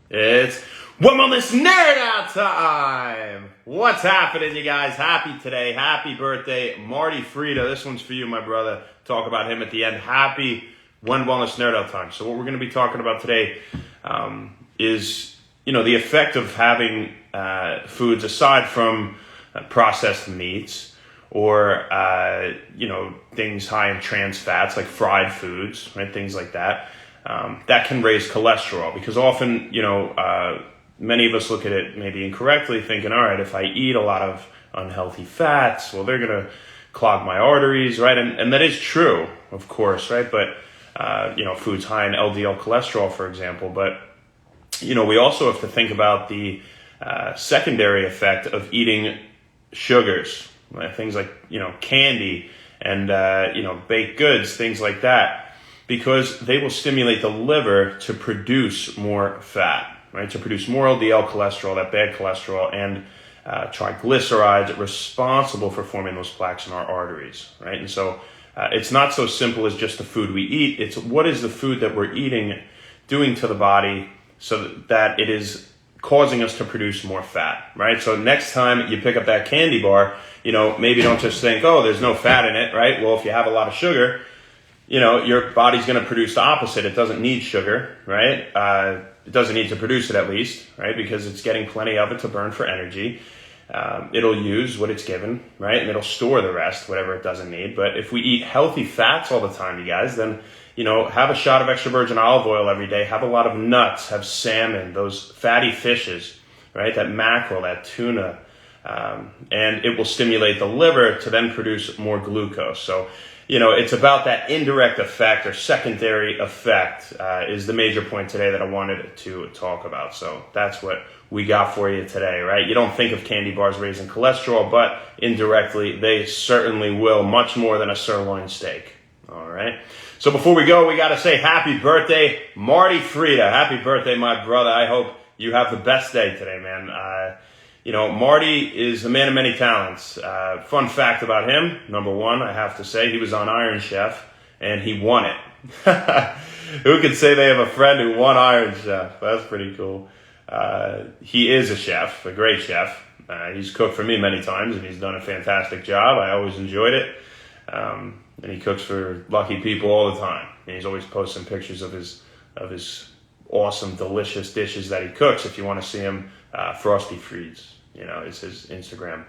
It's Wellness Nerd Out time! What's happening, you guys? Happy today. Happy birthday, Marty Frieda. This one's for you, my brother. Talk about him at the end. Happy Wellness Nerd Out time. So what we're going to be talking about today is, the effect of having foods aside from processed meats or, things high in trans fats like fried foods, right? Things like that. That can raise cholesterol because often, many of us look at it maybe incorrectly, thinking, all right, if I eat a lot of unhealthy fats, well, they're going to clog my arteries, right? And that is true, of course, right? But, foods high in LDL cholesterol, for example. But, we also have to think about the secondary effect of eating sugars, right? Things like, candy and, baked goods, things like that, because they will stimulate the liver to produce more fat, right? To produce more LDL cholesterol, that bad cholesterol, and triglycerides responsible for forming those plaques in our arteries, right? And so it's not so simple as just the food we eat. It's what is the food that we're eating doing to the body so that it is causing us to produce more fat, right? So next time you pick up that candy bar, maybe don't just think, oh, there's no fat in it, right? Well, if you have a lot of sugar, your body's going to produce the opposite. It doesn't need sugar, right? It doesn't need to produce it at least, right? Because it's getting plenty of it to burn for energy. It'll use what it's given, right? And it'll store the rest, whatever it doesn't need. But if we eat healthy fats all the time, you guys, then, have a shot of extra virgin olive oil every day. Have a lot of nuts, have salmon, those fatty fishes, right? That mackerel, that tuna. And it will stimulate the liver to then produce more glucose. So, it's about that indirect effect or secondary effect is the major point today that I wanted to talk about. So that's what we got for you today, right? You don't think of candy bars raising cholesterol, but indirectly they certainly will, much more than a sirloin steak. All right. So before we go, we got to say happy birthday, Marty Frieda. Happy birthday, my brother. I hope you have the best day today, man. Marty is a man of many talents. Fun fact about him, number one, I have to say, he was on Iron Chef, and he won it. Who could say they have a friend who won Iron Chef? That's pretty cool. He is a chef, a great chef. He's cooked for me many times, and he's done a fantastic job. I always enjoyed it. And he cooks for lucky people all the time. And he's always posting pictures of his awesome, delicious dishes that he cooks. If you want to see him, Frosty Freeds, is his Instagram.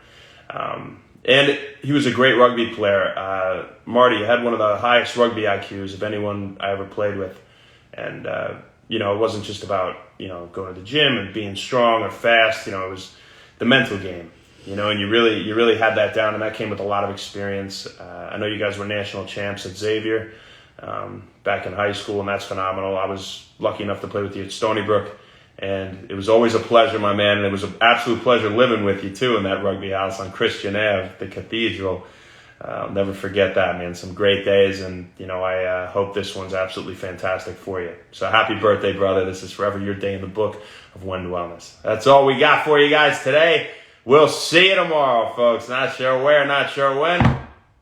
And he was a great rugby player. Marty had one of the highest rugby IQs of anyone I ever played with. And, it wasn't just about, going to the gym and being strong or fast. It was the mental game, and you really had that down. And that came with a lot of experience. I know you guys were national champs at Xavier back in high school, and that's phenomenal. I was lucky enough to play with you at Stony Brook. And it was always a pleasure, my man. And it was an absolute pleasure living with you, too, in that rugby house on Christian Ave, the cathedral. I'll never forget that, man. Some great days. And, I hope this one's absolutely fantastic for you. So happy birthday, brother. This is forever your day in the book of When Wellness. That's all we got for you guys today. We'll see you tomorrow, folks. Not sure where, not sure when,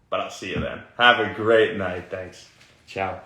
but I'll see you then. Have a great night. Thanks. Ciao.